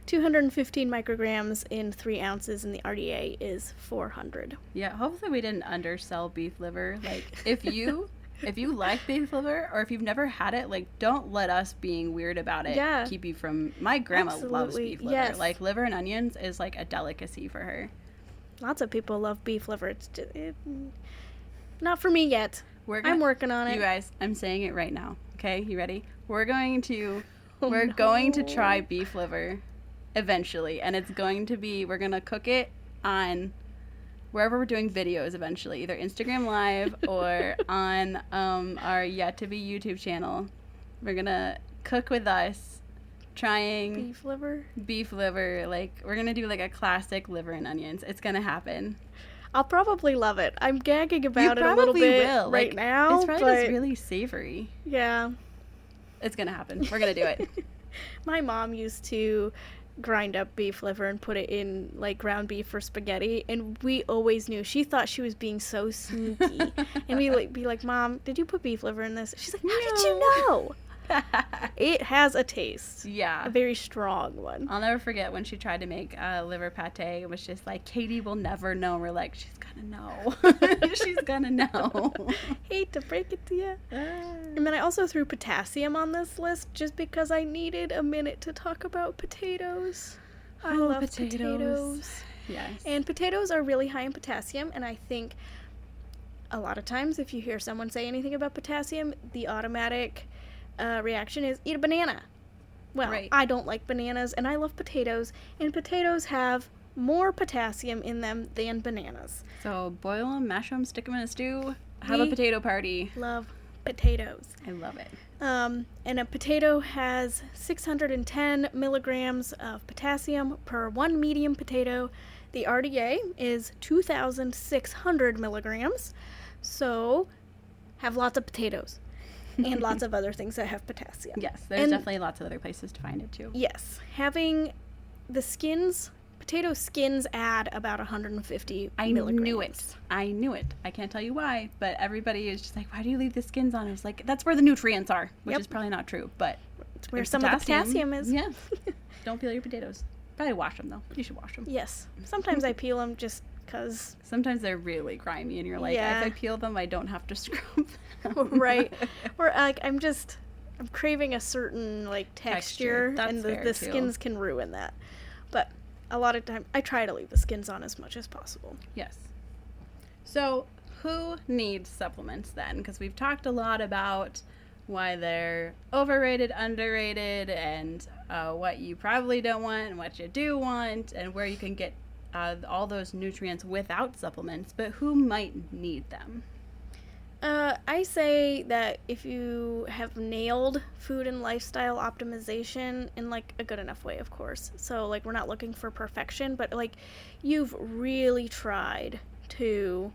215 micrograms in 3 ounces, and the RDA is 400. Yeah, hopefully we didn't undersell beef liver. Like, if you like beef liver, or if you've never had it, like, don't let us being weird about it keep you from... My grandma loves beef liver. Yes. Like, liver and onions is, like, a delicacy for her. Lots of people love beef liver. It's just, not for me yet. I'm working on it. You guys, I'm saying it right now. Okay, you ready? We're going to try beef liver eventually, and it's going to be, we're going to cook it on wherever we're doing videos eventually, either Instagram Live or on our yet to be YouTube channel. We're going to cook with us trying beef liver. Like, we're going to do like a classic liver and onions. It's going to happen. I'll probably love it. I'm gagging about it a little bit right now. It's probably just really savory. Yeah. It's going to happen. We're going to do it. My mom used to grind up beef liver and put it in like ground beef for spaghetti, and we always knew. She thought she was being so sneaky. And we like be like, "Mom, did you put beef liver in this?" She's like, "How did you know?" It has a taste. Yeah. A very strong one. I'll never forget when she tried to make liver pate. It was just like, Katie will never know. And we're like, she's gonna know. She's gonna know. Hate to break it to you. And then I also threw potassium on this list just because I needed a minute to talk about potatoes. I love potatoes. Yes. And potatoes are really high in potassium, and I think a lot of times if you hear someone say anything about potassium, the automatic reaction is eat a banana. Well, right. I don't like bananas, and I love potatoes, and potatoes have more potassium in them than bananas. So boil them, mash them, stick them in a stew, have a potato party. Love potatoes. I love it. And a potato has 610 milligrams of potassium per 1 medium potato. The RDA is 2,600 milligrams. So have lots of potatoes. And lots of other things that have potassium. Yes, there's definitely lots of other places to find it too. Yes. Having the skins, potato skins add about 150 milligrams. I knew it. I can't tell you why, but everybody is just like, why do you leave the skins on? It's like, that's where the nutrients are, which is probably not true, but it's where some of the potassium is. Yeah. Don't peel your potatoes. Probably wash them though. You should wash them. Yes. Sometimes I peel them just because. Sometimes they're really grimy and you're like, if I peel them, I don't have to scrub them. Right. Or like I'm craving a certain like texture and the skins can ruin that. But a lot of time I try to leave the skins on as much as possible. Yes. So, who needs supplements then? Because we've talked a lot about why they're overrated, underrated, and what you probably don't want and what you do want, and where you can get all those nutrients without supplements. But who might need them? I say that if you have nailed food and lifestyle optimization in like a good enough way, of course. So like we're not looking for perfection, but like you've really tried to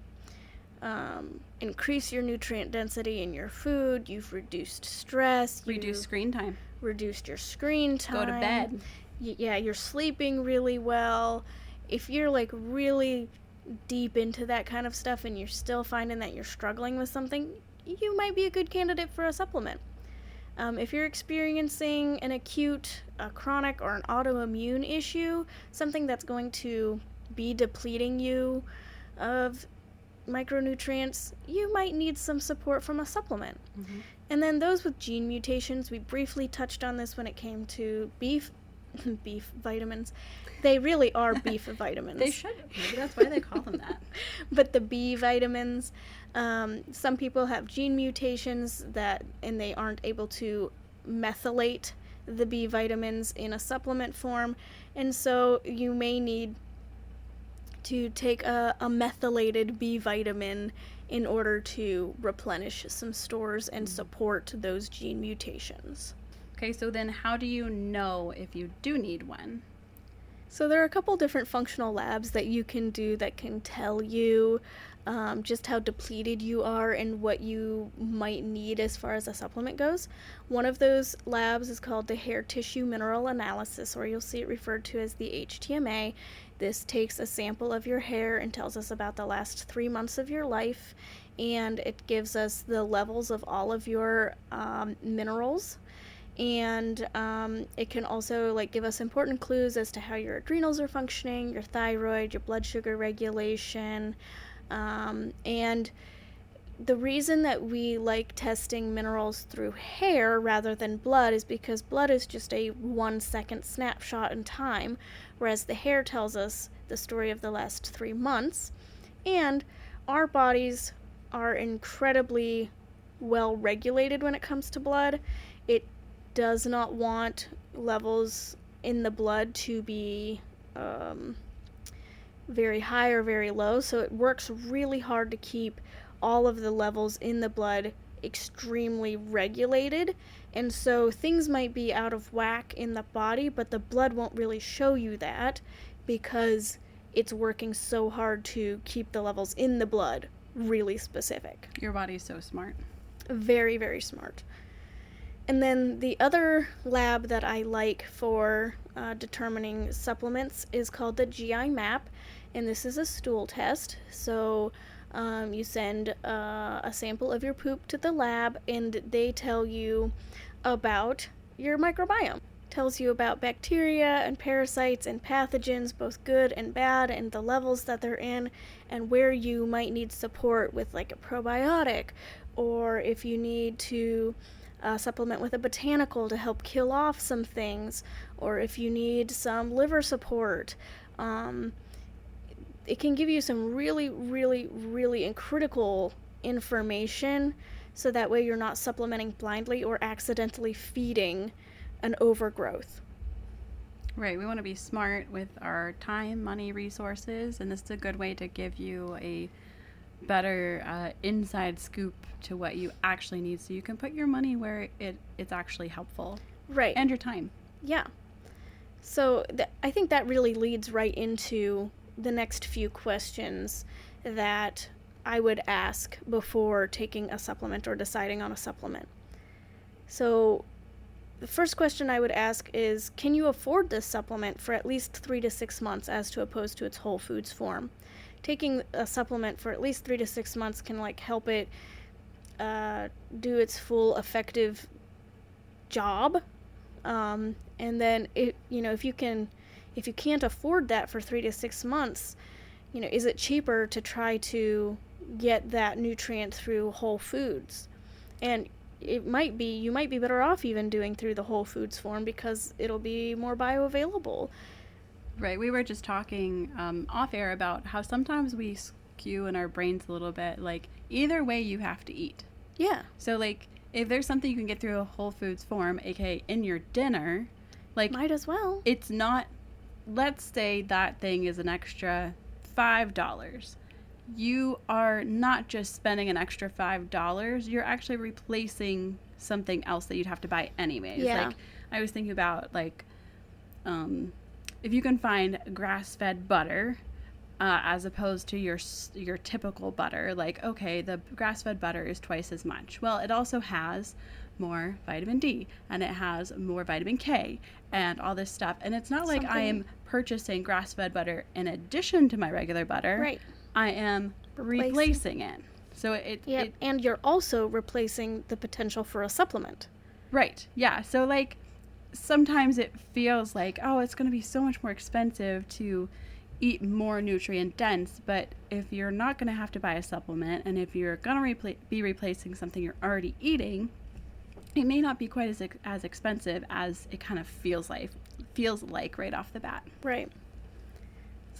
increase your nutrient density in your food. You've reduced stress. Reduce screen time. Reduced your screen time. Go to bed. Yeah, you're sleeping really well. If you're like really deep into that kind of stuff and you're still finding that you're struggling with something, you might be a good candidate for a supplement. If you're experiencing an acute, a chronic, or an autoimmune issue, something that's going to be depleting you of micronutrients, you might need some support from a supplement. Mm-hmm. And then those with gene mutations, we briefly touched on this when it came to beef vitamins. They really are beef vitamins. They should. Maybe that's why they call them that. But the B vitamins, some people have gene mutations and they aren't able to methylate the B vitamins in a supplement form, and so you may need to take a methylated B vitamin in order to replenish some stores and support those gene mutations. Okay, so then how do you know if you do need one? So there are a couple different functional labs that you can do that can tell you just how depleted you are and what you might need as far as a supplement goes. One of those labs is called the Hair Tissue Mineral Analysis, or you'll see it referred to as the HTMA. This takes a sample of your hair and tells us about the last 3 months of your life, and it gives us the levels of all of your minerals. And it can also like give us important clues as to how your adrenals are functioning, your thyroid, your blood sugar regulation, and the reason that we like testing minerals through hair rather than blood is because blood is just a 1-second snapshot in time, whereas the hair tells us the story of the last 3 months. And our bodies are incredibly well regulated when it comes to blood. It does not want levels in the blood to be very high or very low, so it works really hard to keep all of the levels in the blood extremely regulated. And so things might be out of whack in the body, but the blood won't really show you that because it's working so hard to keep the levels in the blood really specific. Your body's so smart. Very, very smart. And then the other lab that I like for determining supplements is called the GI Map, and this is a stool test. So you send a sample of your poop to the lab, and they tell you about your microbiome. Tells you about bacteria and parasites and pathogens, both good and bad, and the levels that they're in, and where you might need support with like a probiotic, or if you need to supplement with a botanical to help kill off some things, or if you need some liver support. It can give you some really, really, really critical information, so that way you're not supplementing blindly or accidentally feeding an overgrowth. Right, we want to be smart with our time, money, resources, and this is a good way to give you a better inside scoop to what you actually need, so you can put your money where it's actually helpful. Right. And your time. Yeah. So I think that really leads right into the next few questions that I would ask before taking a supplement or deciding on a supplement. So the first question I would ask is, can you afford this supplement for at least 3 to 6 months as to opposed to its whole foods form? Taking a supplement for at least 3 to 6 months can like help it do its full effective job. And then if you can't afford that for 3 to 6 months, is it cheaper to try to get that nutrient through whole foods? And you might be better off even doing through the whole foods form because it'll be more bioavailable. Right, we were just talking off air about how sometimes we skew in our brains a little bit. Like, either way, you have to eat. Yeah. So, like, if there's something you can get through a Whole Foods form, aka in your dinner, like, Might as well. it's not, let's say that thing is an extra $5. You are not just spending an extra $5, you're actually replacing something else that you'd have to buy anyways. Yeah. Like, I was thinking about, like, if you can find grass-fed butter, as opposed to your typical butter, like, okay, the grass-fed butter is twice as much. Well, it also has more vitamin D, and it has more vitamin K, and all this stuff. And it's not like I am purchasing grass-fed butter in addition to my regular butter. Right. I am replacing it. So it and you're also replacing the potential for a supplement. right. Yeah. So, like, sometimes it feels like, oh, it's going to be so much more expensive to eat more nutrient dense, but if you're not going to have to buy a supplement, and if you're going to be replacing something you're already eating, it may not be quite as expensive as it kind of feels like right off the bat. Right.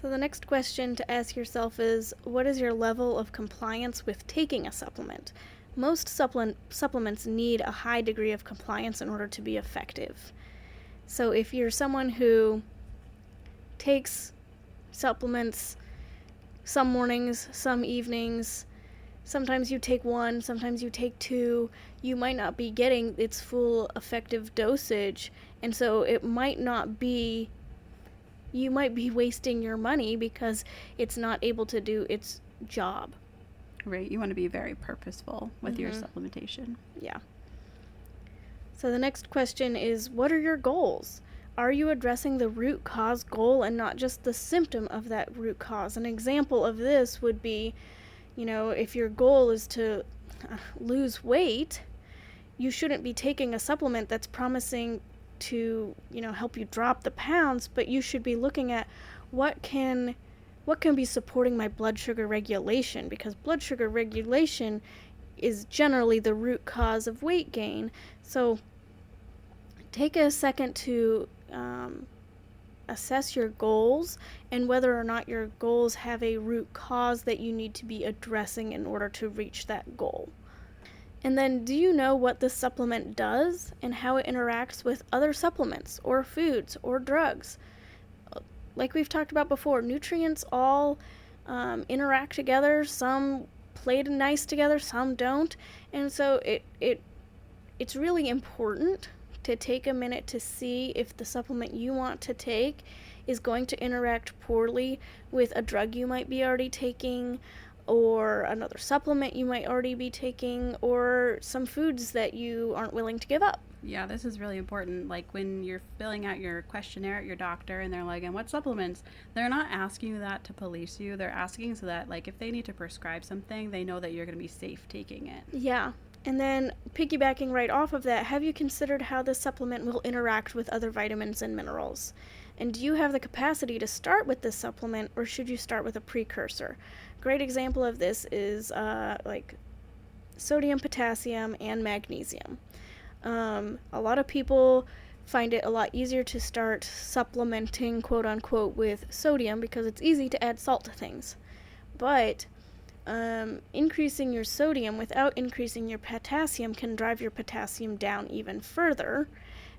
So the next question to ask yourself is, what is your level of compliance with taking a supplement? Most supplements need a high degree of compliance in order to be effective. So if you're someone who takes supplements some mornings, some evenings, sometimes you take one, sometimes you take two, you might not be getting its full effective dosage, and so it might not be, you might be wasting your money because it's not able to do its job. Right. You want to be very purposeful with your supplementation. Yeah. So the next question is, what are your goals? Are you addressing the root cause goal and not just the symptom of that root cause? An example of this would be, if your goal is to lose weight, you shouldn't be taking a supplement that's promising to, help you drop the pounds, but you should be looking at what can be supporting my blood sugar regulation, because blood sugar regulation is generally the root cause of weight gain. So take a second to assess your goals and whether or not your goals have a root cause that you need to be addressing in order to reach that goal. And then, do you know what this supplement does and how it interacts with other supplements or foods or drugs? Like we've talked about before, nutrients all interact together. Some play nice together, some don't. And so it's really important to take a minute to see if the supplement you want to take is going to interact poorly with a drug you might be already taking, or another supplement you might already be taking, or some foods that you aren't willing to give up. Yeah, this is really important. Like, when you're filling out your questionnaire at your doctor and they're like, and what supplements? They're not asking you that to police you. They're asking so that, like, if they need to prescribe something, they know that you're going to be safe taking it. Yeah. And then, piggybacking right off of that, have you considered how this supplement will interact with other vitamins and minerals? And do you have the capacity to start with this supplement, or should you start with a precursor? Great example of this is like sodium, potassium, and magnesium. A lot of people find it a lot easier to start supplementing, quote unquote, with sodium because it's easy to add salt to things. But increasing your sodium without increasing your potassium can drive your potassium down even further.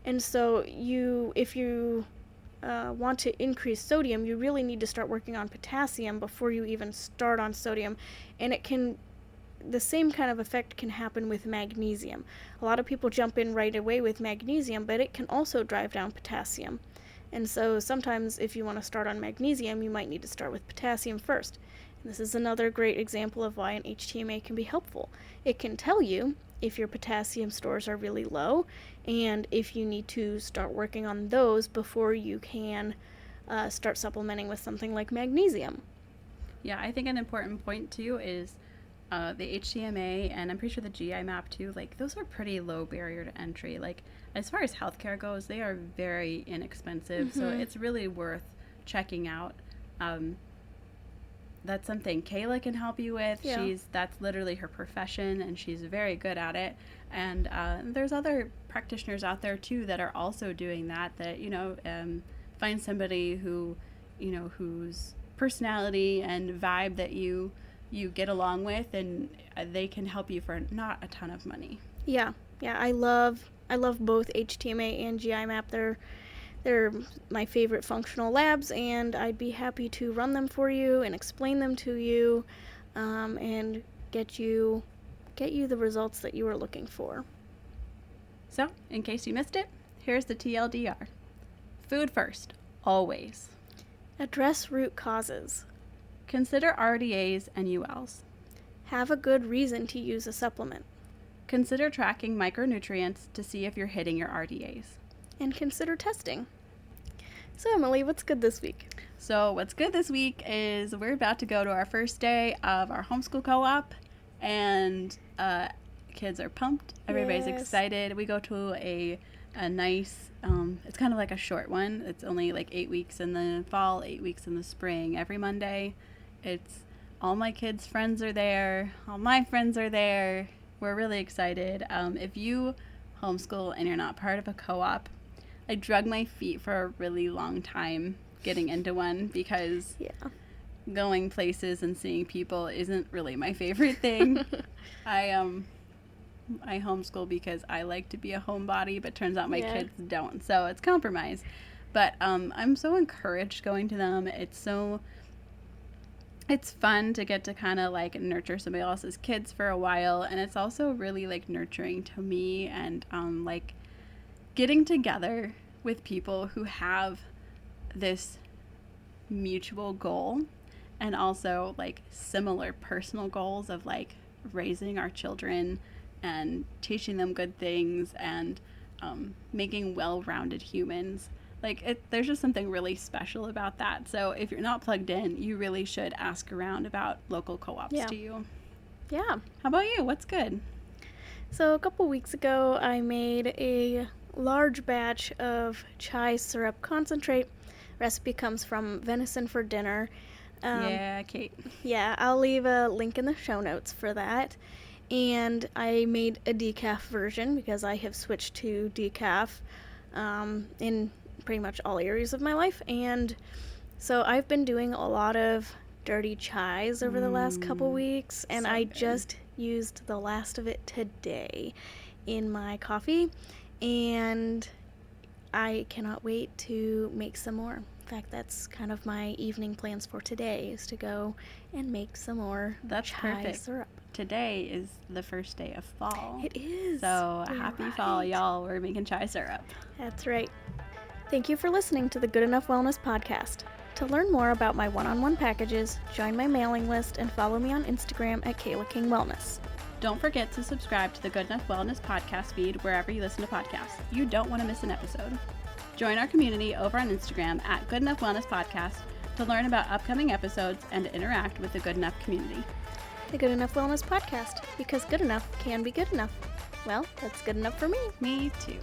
And so if you want to increase sodium, you really need to start working on potassium before you even start on sodium. And the same kind of effect can happen with magnesium. A lot of people jump in right away with magnesium, but it can also drive down potassium. And so sometimes if you want to start on magnesium, you might need to start with potassium first. And this is another great example of why an HTMA can be helpful. It can tell you if your potassium stores are really low and if you need to start working on those before you can start supplementing with something like magnesium. Yeah, I think an important point too is the HTMA, and I'm pretty sure the GI map too, like, those are pretty low barrier to entry. Like, as far as healthcare goes, they are very inexpensive, so it's really worth checking out. That's something Kayla can help you with. Yeah. That's literally her profession, and she's very good at it. And there's other practitioners out there too that are also doing that. Find somebody who, whose personality and vibe that you you get along with, and they can help you for not a ton of money. Yeah, I love both HTMA and GIMAP. They're my favorite functional labs, and I'd be happy to run them for you and explain them to you, and get you the results that you are looking for. So, in case you missed it, here's the TLDR. Food first, always. Address root causes. Consider RDAs and ULs. Have a good reason to use a supplement. Consider tracking micronutrients to see if you're hitting your RDAs. And consider testing. So, Emily, what's good this week? So, what's good this week is we're about to go to our first day of our homeschool co-op, and kids are pumped. Everybody's excited. We go to a nice, it's kind of like a short one. It's only like 8 weeks in the fall, 8 weeks in the spring. Every Monday, it's all my kids' friends are there. All my friends are there. We're really excited. If you homeschool and you're not part of a co-op, I drug my feet for a really long time getting into one, because going places and seeing people isn't really my favorite thing. I homeschool because I like to be a homebody, but turns out my kids don't, so it's compromise. But I'm so encouraged going to them. It's fun to get to kind of like nurture somebody else's kids for a while, and it's also really like nurturing to me, and like getting together with people who have this mutual goal, and also like similar personal goals of like raising our children and teaching them good things, and making well-rounded humans. Like, there's just something really special about that. So if you're not plugged in, you really should ask around about local co-ops to you. Yeah. How about you? What's good? So a couple weeks ago, I made a large batch of chai syrup concentrate. Recipe comes from Venison for Dinner. Kate. Yeah, I'll leave a link in the show notes for that. And I made a decaf version because I have switched to decaf in pretty much all areas of my life. And so I've been doing a lot of dirty chais over the last couple weeks, and I just used the last of it today in my coffee, and I cannot wait to make some more. In fact, that's kind of my evening plans for today, is to go and make some more chai syrup. Today is the first day of fall. It is. So happy fall, y'all. We're making chai syrup. That's right. Thank you for listening to the Good Enough Wellness podcast. To learn more about my one-on-one packages, join my mailing list and follow me on Instagram at Kayla King Wellness. Don't forget to subscribe to the Good Enough Wellness podcast feed wherever you listen to podcasts. You don't want to miss an episode. Join our community over on Instagram at Good Enough Wellness Podcast to learn about upcoming episodes and to interact with the Good Enough community. The Good Enough Wellness podcast, because good enough can be good enough. Well, that's good enough for me. Me too.